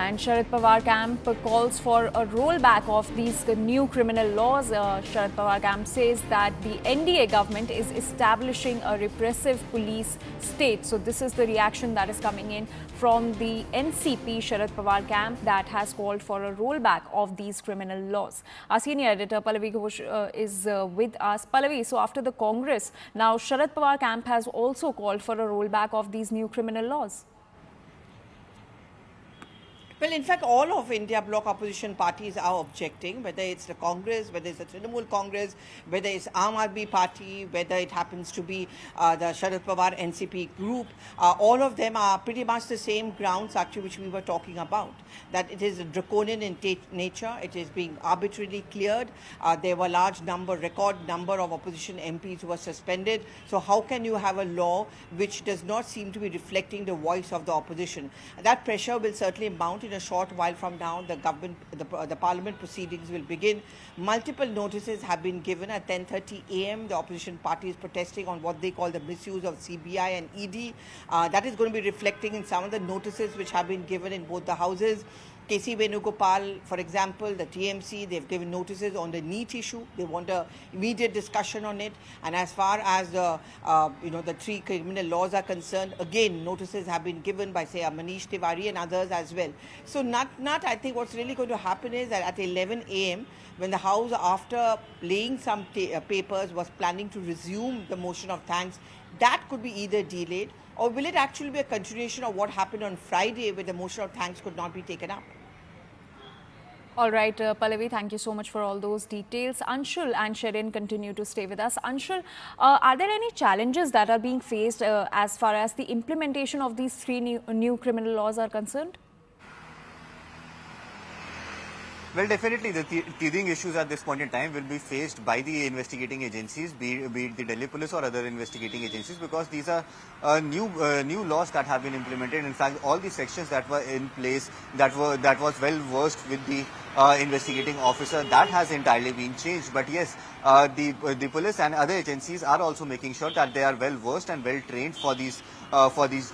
And Sharad Pawar camp calls for a rollback of these new criminal laws. Sharad Pawar camp says that the NDA government is establishing a repressive police state. So this is the reaction that is coming in from the NCP Sharad Pawar camp that has called for a rollback of these criminal laws. Our senior editor Pallavi Ghosh is with us. Pallavi, so after the Congress, now Sharad Pawar camp has also called for a rollback of these new criminal laws. Well, in fact, all of India bloc opposition parties are objecting, whether it's the Congress, whether it's the Trinamool Congress, whether it's Aam Aadmi Party, whether it happens to be the Sharad Pawar NCP group. All of them are pretty much the same grounds, actually, which we were talking about, that it is draconian in nature, it is being arbitrarily cleared. There were record number of opposition MPs who were suspended. So how can you have a law which does not seem to be reflecting the voice of the opposition? That pressure will certainly mount. In a short while from now, the parliament proceedings will begin. Multiple notices have been given at 10:30 a.m. The opposition party is protesting on what they call the misuse of CBI and ED. That is going to be reflecting in some of the notices which have been given in both the houses. KC Venugopal, for example, the TMC, they've given notices on the NEET issue. They want an immediate discussion on it. And as far as the three criminal laws are concerned, again, notices have been given by, say, Manish Tiwari and others as well. So I think what's really going to happen is that at 11 a.m., when the House, after laying some papers, was planning to resume the motion of thanks, that could be either delayed, or will it actually be a continuation of what happened on Friday, where the motion of thanks could not be taken up? All right, Pallavi, thank you so much for all those details. Anshul and Sherin continue to stay with us. Anshul, are there any challenges that are being faced as far as the implementation of these three new criminal laws are concerned? Well, definitely the teething issues at this point in time will be faced by the investigating agencies, be it the Delhi Police or other investigating agencies, because these are new laws that have been implemented. In fact, all the sections that were in place that was well versed with the investigating officer, that has entirely been changed. But yes, the police and other agencies are also making sure that they are well versed and well trained for these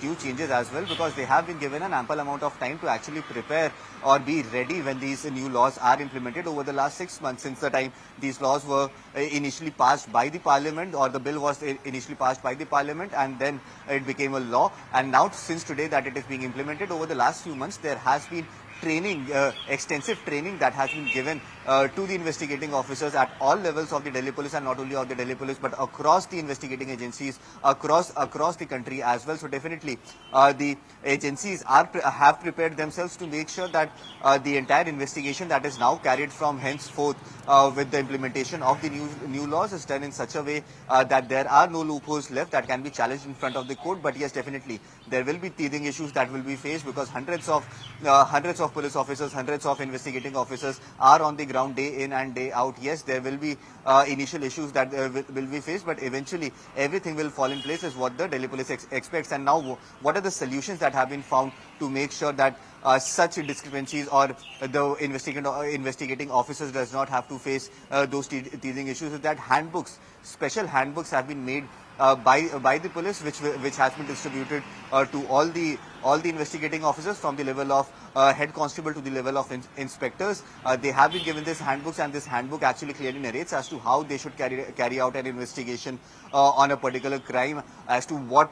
new changes as well, because they have been given an ample amount of time to actually prepare or be ready when these new laws are implemented over the last 6 months, since the time these laws were initially passed by the parliament, or the bill was initially passed by the parliament, and then it became a law. And now, since today that it is being implemented, over the last few months there has been training, extensive training that has been given to the investigating officers at all levels of the Delhi Police, and not only of the Delhi Police but across the investigating agencies across the country as well. So definitely the agencies have prepared themselves to make sure that the entire investigation that is now carried from henceforth with the implementation of the new laws is done in such a way that there are no loopholes left that can be challenged in front of the court. But yes, definitely there will be teething issues that will be faced, because hundreds of police officers, hundreds of investigating officers are on the ground day in and day out. Yes, there will be initial issues that will be faced, but eventually everything will fall in place, is what the Delhi Police expects. And now, what are the solutions that have been found to make sure that such discrepancies, or the investigating officers does not have to face those teething issues? Is that special handbooks have been made by the police, which has been distributed to all the investigating officers, from the level of head constable to the level of inspectors. They have been given these handbooks, and this handbook actually clearly narrates as to how they should carry out an investigation on a particular crime, as to what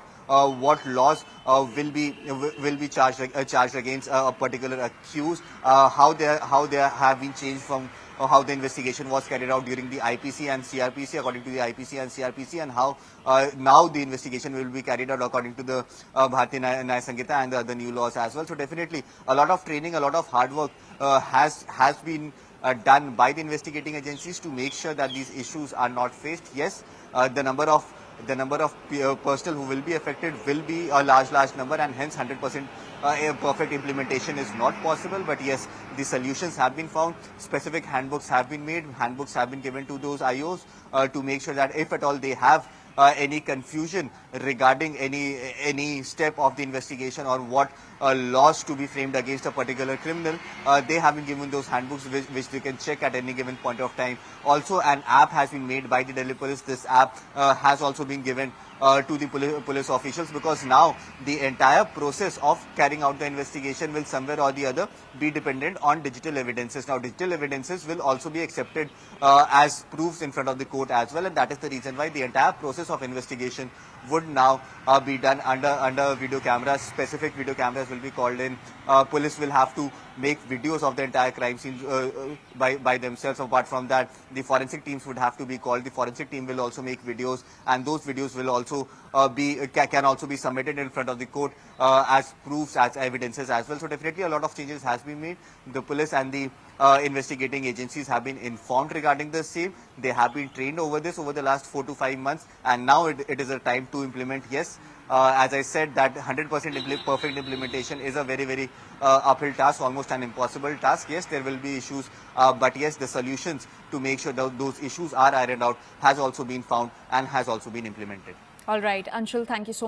laws will be charged against a particular accused, how they have been changed from how the investigation was carried out during the IPC and CRPC, according to the IPC and CRPC, and how now the investigation will be carried out according to the Bharatiya Nyaya Sanhita and the other new laws as well. So definitely a lot of training, a lot of hard work has been done by the investigating agencies to make sure that these issues are not faced. Yes, the number of personnel who will be affected will be a large number, and hence 100% perfect implementation is not possible. But yes, the solutions have been found, specific handbooks have been made, handbooks have been given to those IOs to make sure that if at all they have any confusion regarding any step of the investigation, or what laws to be framed against a particular criminal, they have been given those handbooks which they can check at any given point of time. Also, an app has been made by the Delhi Police. This app has also been given to the police officials, because now the entire process of carrying out the investigation will somewhere or the other be dependent on digital evidences. Now, digital evidences will also be accepted as proofs in front of the court as well, and that is the reason why the entire process of investigation would now be done under video cameras. Specific video cameras will be called in. Police will have to make videos of the entire crime scene by themselves. Apart from that, the forensic teams would have to be called. The forensic team will also make videos, and those videos will also can also be submitted in front of the court as proofs, as evidences as well. So definitely a lot of changes has been made. The police and the investigating agencies have been informed regarding the same. They have been trained over this over the last 4 to 5 months, and now it is a time to implement. Yes, as I said, that 100% perfect implementation is a very uphill task, almost an impossible task. Yes, there will be issues, but yes, the solutions to make sure that those issues are ironed out has also been found and has also been implemented. All right, Anshul, thank you so much.